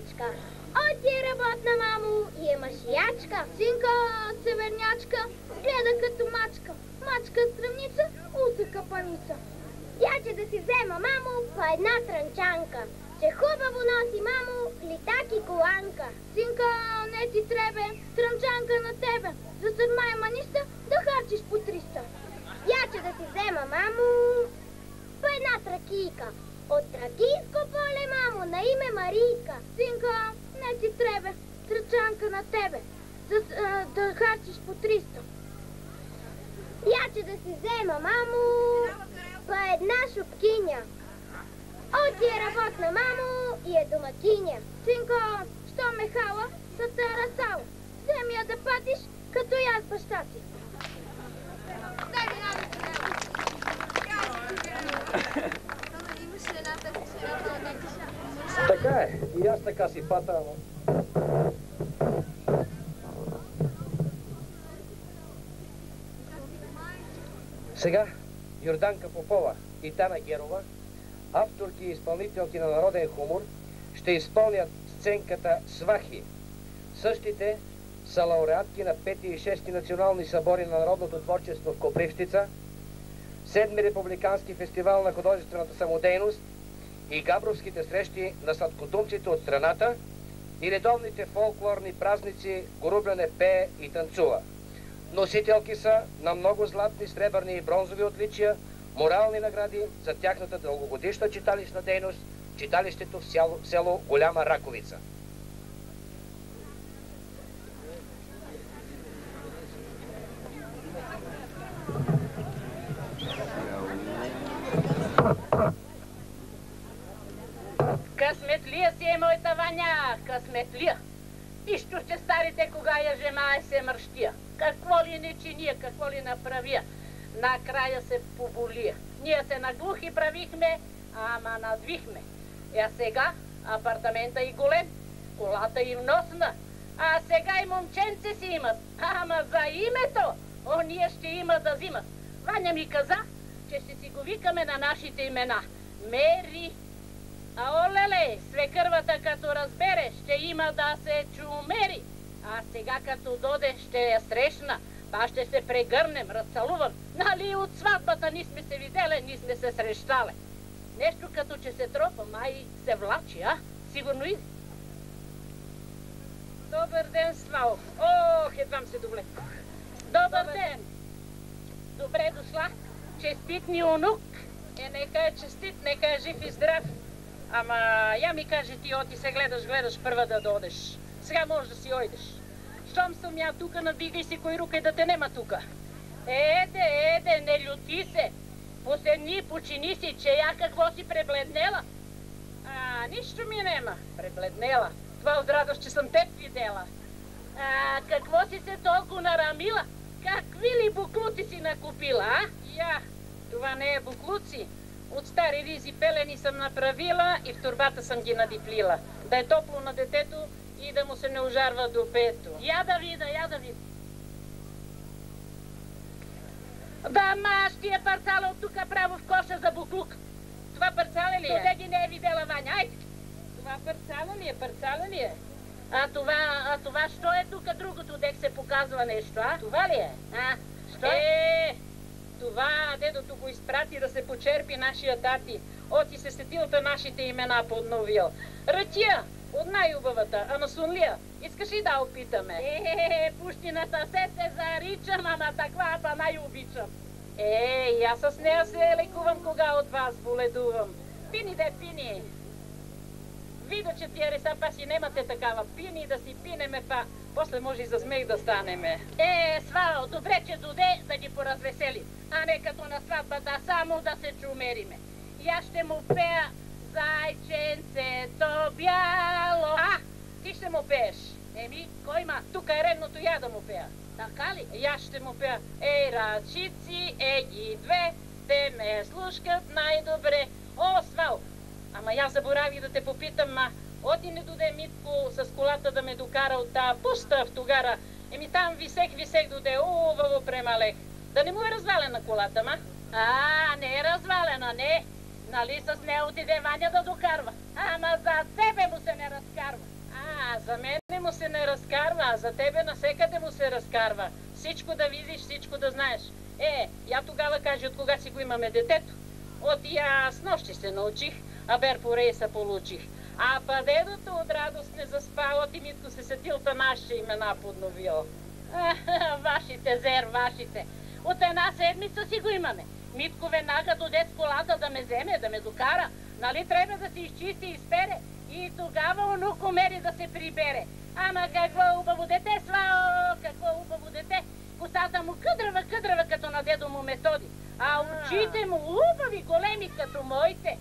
севернячка. Оти е работна, мамо, и е машиячка. Синка, севернячка, гледа като мачка. Мачка стръмница, усъка паница. Яче да си взема, мамо, по една трънчанка. Че хубаво носи, мамо, литак и коланка. Синка, не ти требе, трънчанка на тебе. За седма е маниста да харчиш по 300. Яче да си взема, мамо, по една тракийка. От тракийско поле, мамо, на име Марийка. Синка, не ти требе, трънчанка на тебе. Да харчиш по 300. Яче да си взема, мамо, по една шопкиня. Оти е работна, мамо, и е домакиня. Синко, що ме хала, да те е разсала. Вземи я да патиш, като и аз баща ти. Така е, и аз така си пата, ама... Сега Йорданка Попова и Тана Герова, авторки и изпълнителки на народен хумор, ще изпълнят сценката «Свахи». Същите са лауреатки на 5 и 6 национални събори на народното творчество в Копривщица, 7 републикански фестивал на художествената самодейност и габровските срещи на сладкодумците от страната и редовните фолклорни празници Горубляне пее и танцува. Носителки са на много златни, сребърни и бронзови отличия, морални награди за тяхната дългогодишна читалищна дейност в читалището в село Голяма Раковица. Късметлия си е моята Ваня, късметлия. Нищо, че старите кога я жена се мърщия. Какво ли не чиния, какво ли направия, накрая се поболия. Ние се наглухи правихме, ама надвихме. А сега апартамента и голем, колата и вносна, а сега и момченце си имат. Ама за името, ония ще има да взимат. Ваня ми каза, че ще си го викаме на нашите имена. Мери. А олеле, свекървата като разбере, ще има да се чумери. А сега като доде ще я срещна, па ще се прегърнем, разцалувам. Нали от сватбата ни сме се видели, ни сме се срещали. Нещо като че се тропа, май се влачи, а? Сигурно иде. Добър ден, Славо. Ох, едвам се довлекох. Добър ден. Добре дошла. Честит ни онук. Нека е честит, нека е жив и здрав. Ама я ми кажи ти, оти се гледаш първа да додеш. Сега можеш да си ойдеш. Щом съм я тука, надвигай си кой рука и да те нема тука. Еде, не люти се. Поседни, почини си, че я какво си пребледнела. Нищо ми нема. Пребледнела. Това от радост, че съм теб видела. Какво си се толкова нарамила? Какви ли буклуци си накупила, а? Я, това не е буклуци. От стари ризи пелени съм направила и в турбата съм ги надиплила. Да е топло на детето и да му се не ожарва до пето. Я да вида. Да, ма, ще я парцала от тука право в коша за буклук. Това парцала ли е? Къде ги не е видела, Ваня? Айде! Това парцала ли е? А това, що е тука другото, дек се показва нещо, а? Това ли е? Що е? Това дедото го изпрати да се почерпи нашия тати. Оти се сетилта нашите имена подновил. Рътия от най-убавата, а на Сунлия. Искаш ли да опитаме? Пущината се заричам, ама таква па най-обичам. И аз с нея се лекувам, кога от вас боледувам. Пини, пини. Видя, че тия реса па си немате такава. Пини да си пинеме па. После може и за смех да станеме. Свао, добре, че доде да ги поразвесели. А не като на сватбата, само да се чумериме. И аз ще му пея зайченцето бяло. Ти ще му пееш. Кой има? Тук е редното я да му пея. Така ли? И аз ще му пея. Рачици, ги две, те ме слушкат най-добре. Свао, ама я забравих да те попитам, оти не доде Митко с колата да ме докара от тая пуста автогара. Там висех доде, убаво премалех. Да не му е развалена колата, ма? Не е развалена, не. Нали с нея отиде Ваня да докарва? Ама за тебе му се не разкарва. За мене му се не разкарва, а за тебе насекъде му се разкарва. Всичко да видиш, всичко да знаеш. Я тогава кажи от кога си го имаме детето. От я с нощи се научих, а бер по рейса получих. А па дедото от радост не заспал, от и Митко се сетил, та нашите имена подновил. Вашите, зер, вашите. От една седмица си го имаме. Митко веднага доде с колата да ме вземе, да ме докара. Нали трябва да се изчисти и изпере? И тогава онуко мери да се прибере. Ама какво убаво дете, Слао, какво убаво дете. Косата му къдрава, като на дедо му Методи. А очите му убави, големи като моите.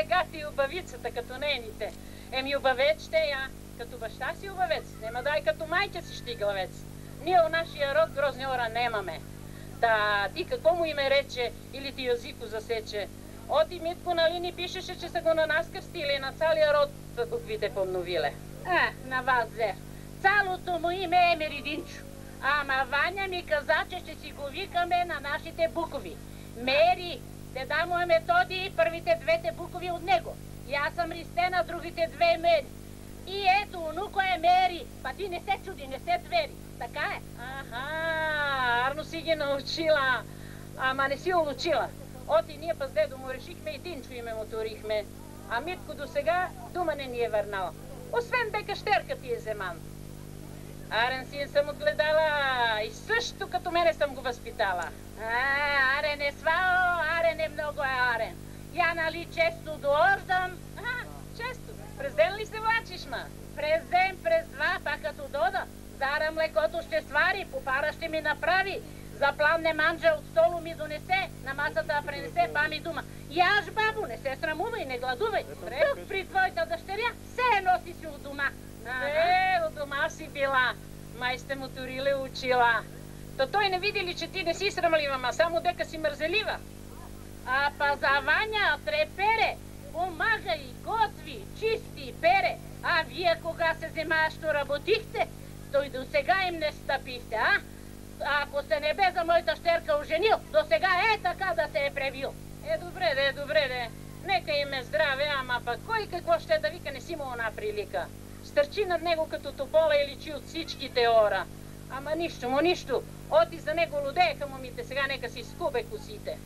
Гати убавицата, като нейните. Убавец ще я. Като баща си убавец, нема дай като майка си щиглавец. Ние у нашия род грозни ора немаме. Та ти какво му име рече или ти язико засече? Оти Митко нали ни пишеше, че са го на нас крстили, на цалия род буквите помновиле. На вас, зер. Цялото му име е Меридинчо. Ама Ваня ми каза, че ще си го викаме на нашите букви. Мери, деда му е Методи и първите двете букви от него. И аз съм Ристена, другите две Мери. И ето, онуко е Мери. Па ти не се чуди, не се двери. Така е. Арно си ги научила. Ама не си улучила. Оти ние па с дедо му решихме и Динчо име му турихме. А Митко до сега дума не ни е върнал. Освен бека щерка ти е земан. Арен си съм отгледала и също като мене съм го възпитала. Арен е свао, Арен е много Арен. Я нали често доождам? Често. През ден ли се влачиш, ма? През ден, през два, па като дода. Зара млекото ще свари, попара ще ми направи. За пламне манджа от столо ми донесе, на масата пренесе, па ми дума. Яж, бабо, не се срамувай, не гладувай. Тук при твоята дъщеря все носи си от дома. От дома си била. Май сте му турили очила. То той не види ли, че ти не си срамлива, ма само дека си мързелива? А па за Ваня трепере, помага и готви, чисти, пере. А вие кога се вземащо работихте, той до сега им не стъпихте, а? Ако се не бе за моята щерка оженил, до сега така да се е превил. Добре де. Нека им е здраве, ама пък кой какво ще да вика, не си му она прилика. Стърчи над него като топола и личи от всичките ора. Ама нищо. Оти за него лудееха момите, сега нека си скубе косите.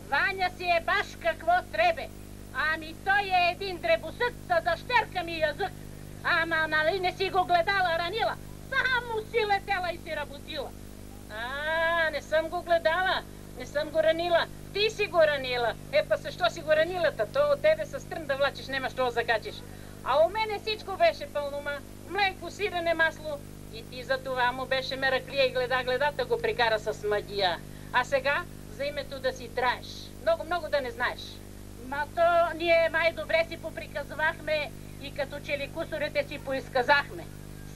Ваня си е баш какво требе. Ами той е един дребосък, с дъщерка ми язък. Ама нали не си го гледала, ранила? Само си летела и си работила. Не съм го гледала, не съм го ранила. Ти си го ранила. Па защо си го ранила? То от тебе с трън да влачиш, нема що да закачиш. А у мене всичко беше пълнома. Млеко, сирене, масло. И ти за това му беше мераклия и гледа, да го прикара с магия. А сега за името да си траеш. Много да не знаеш. Ма то ние май добре си поприказвахме и като че ли кусорите си поизказахме.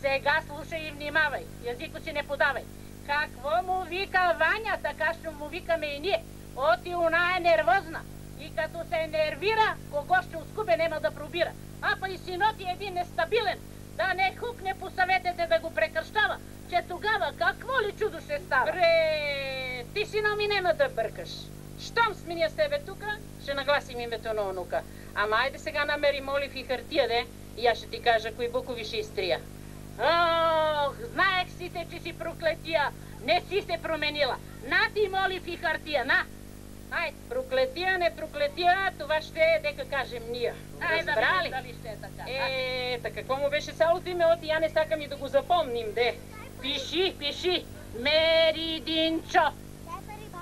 Сега слушай и внимавай, язико си не подавай. Какво му вика Ваня, така ще му викаме и ние. Оти она е нервозна. И като се нервира, кого ще оскубе нема да пробира. А па и синот е един нестабилен. Да не хукне по съветите да го прекръщава, че тогава какво ли чудо ще става? Ти сина ми нема да бъркаш. Щом сменя с тебе тука, ще нагласим името на онука. Ама айде сега намери молив и хартия, де, и аз ще ти кажа кои букови ще изтрия. Знаех си те, че си проклетия. Не си се променила. На ти молив и хартия, на! Айде, проклетия, не проклетия, това ще е, дека кажем ние. Разбрали? Дали ще е така. Така какво му беше цялото име, оти я не сакам и да го запомним, де. Пиши. Меридинчо.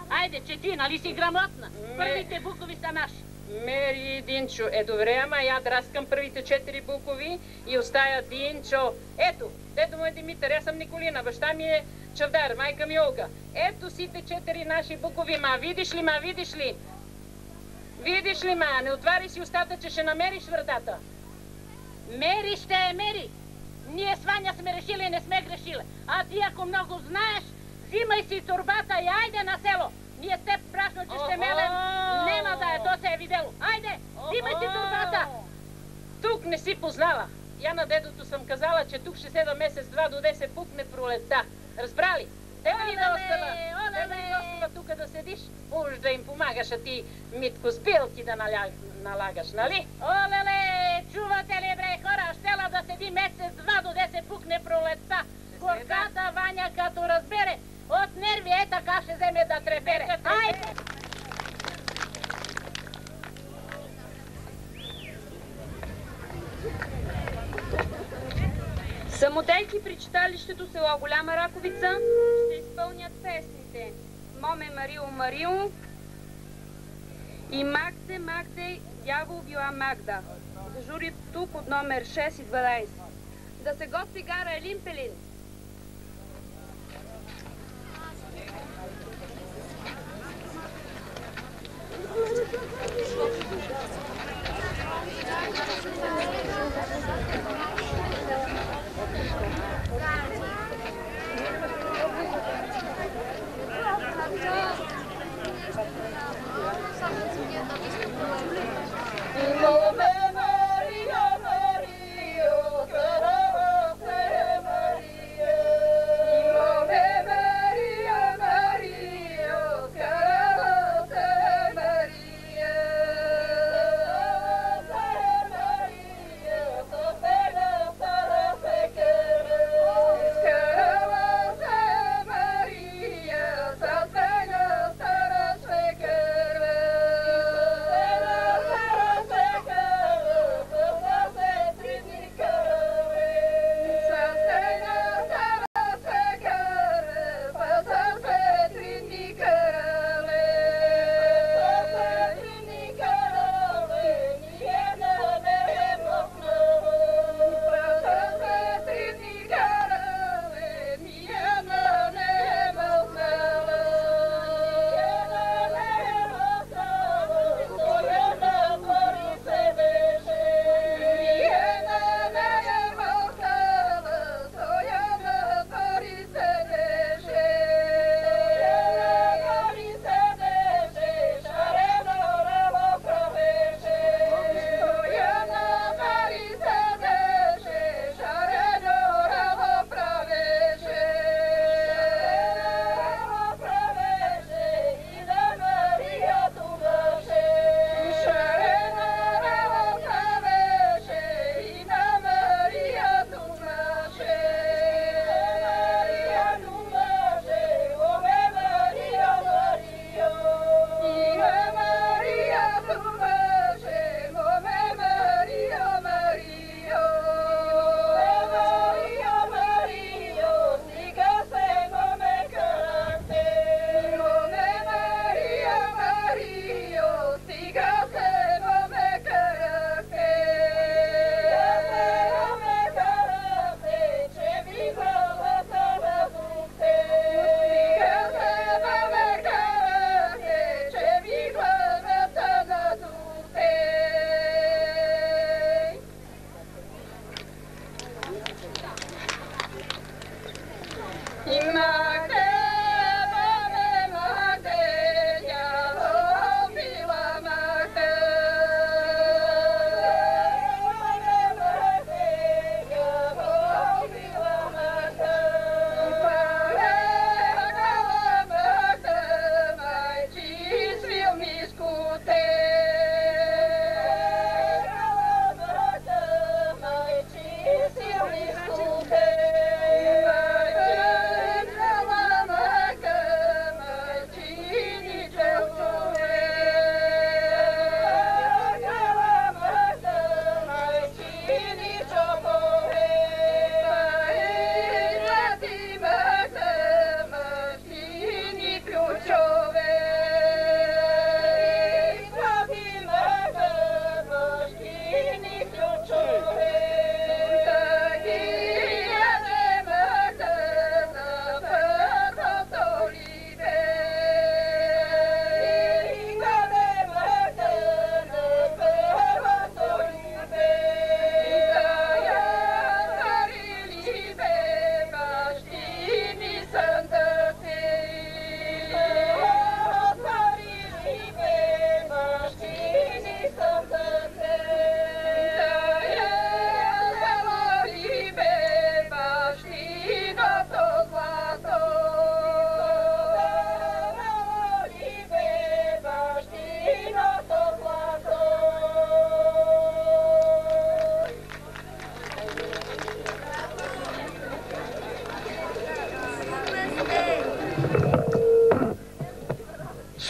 Айде, чети, нали си грамотна? Първите букви са наши. Меридинчо. Добре, ама я драскам първите 4 букви и остая Динчо. Ето, дедо му е Димитър, аз съм Николина, баща ми е Чавдар, майка ми Олга. Ето сите 4 наши букви, ма видиш ли? Видиш ли, ма, не отвари си устата, че ще намериш вратата. Мери ще е Мери. Ние с Ваня сме решили и не сме грешили. А ти ако много знаеш, взимай си турбата и айде на село. Ние с теб прашно, че ще мелем, нема да е, то се е видело. Айде, взимай си турбата. Тук не си познала. Я на дедото съм казала, че тук ще седа месец-два, доде се пукне пролетта. Разбрали? Тева ли да остава тук да седиш? Уж да им помагаш, а ти Митко с билки да налагаш, нали? Олеле, чувате ли бре хора, щела да седи месец-два пукне пролетта. Горката Ваня като разбере, от нерви е така ще вземе да трепере. Айде! Самотейки при читалището село Голяма Раковица ще изпълнят песните Моме Марио Марио и Магде Магде дявол била Магда. За журито под номер 6 и 12. Да се готви гара Елин Пелин.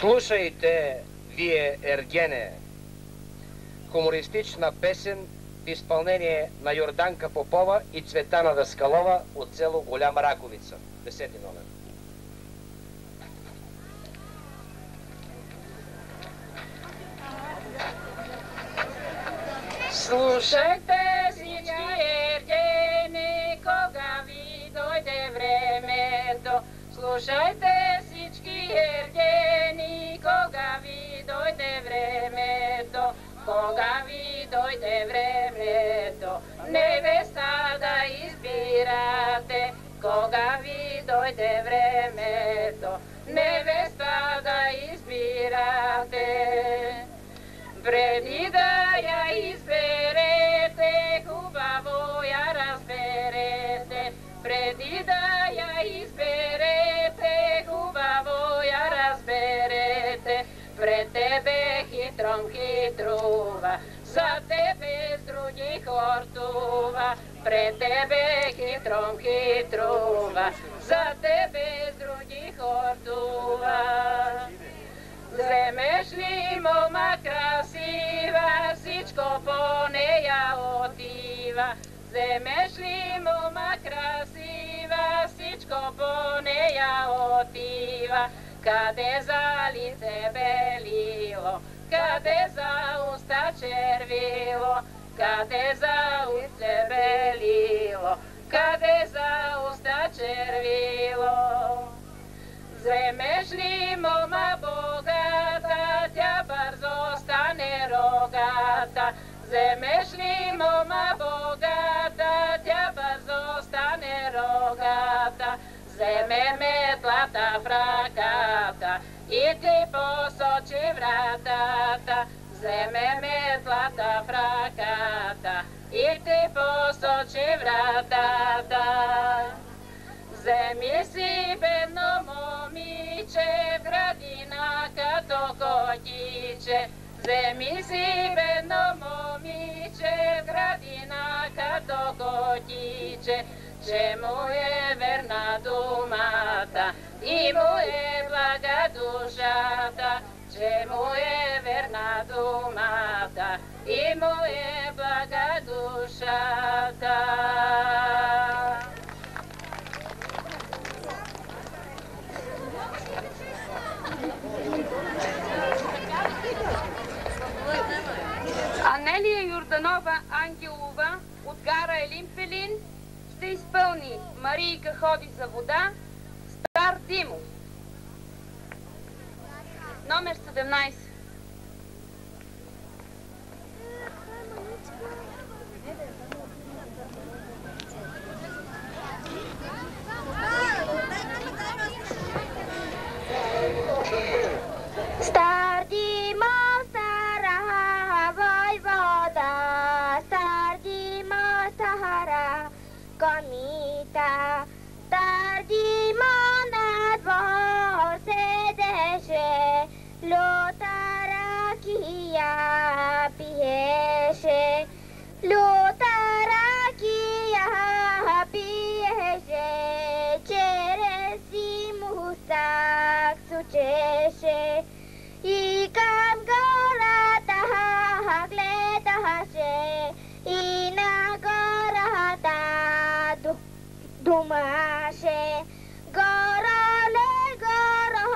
Слушайте, вие, Ергене, хумористична песен в изпълнение на Йорданка Попова и Цветана Даскалова от село Голяма Раковица. 10-ти номер. Слушайте всички ергени, кога ви дойде времето. Слушайте всички ергени, кога ви дойде времето. Кога ви дойде времето, невеста да избирате. Кога ви дойде времето, невеста да избирате. Преди да я изберете, хубаво я разберете. Преди да я изберете, хубаво я разберете. Пред тебе хитром хитрува, за тебе с други хортува. Пред тебе хитром хитрува, за тебе с други хортува. Вземеш ли мома красива, всичко по нея отива. Вземеш ли мома красива, всичко по нея отива. Къде за лице белило, къде за уста червило, къде за уста белило, къде за уста червило. Вземеш ли мома богата, тя бързо стане рогата. Вземеш ли мома богата, тя бързо стане рогата. Вземе метлата в ръката и ти посочи вратата. Вземе метлата в ръката и ти посочи вратата. Вземи си бедно момиче в градина като котиче. Вземи си бедно момиче в градина като котиче. Че му е верна думата и му е блага душата. Че му е верна думата и му е блага душата. Анелия Йорданова Ангелова от гара Елимпелин ще изпълни Марийка ходи за вода, Стар Димов. Номер 17. Стар Димов, стара войвода, стар Димов, стара комита. Стар Димов на двор седеше, люта ракия пиеше. Люта ракия пиеше, через зимусак сучеше. И към гората гледаше, и на гората думаше. Гороле, горо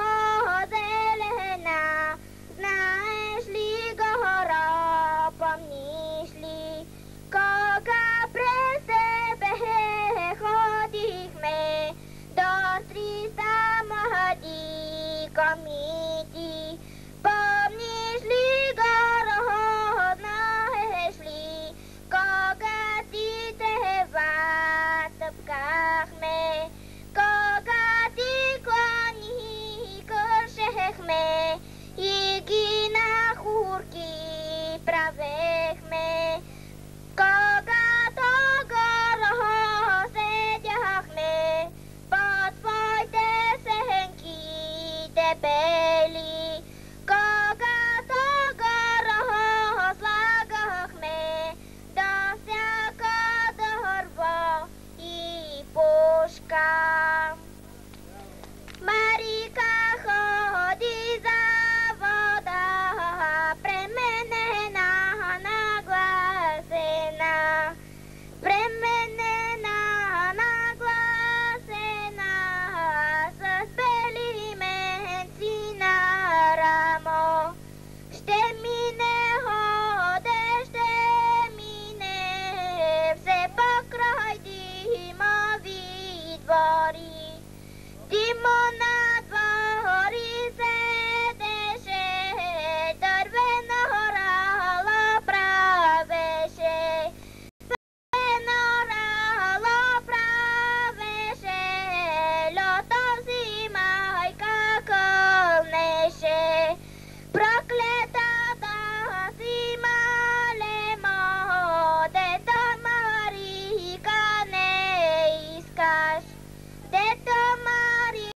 зелена, знаеш ли горо, помниш ли? Кога през тебе ходихме до 300 млади комити. Помниш ли горо, знаеш ли, кога ти трева тъпкахме, кога ти клони кършехме и ги на хурки правехме. Когато горо седяхме по твоите сенки дебели, когато горо слагахме до всяко дърво и пушка. Марийка ходи за Тимона!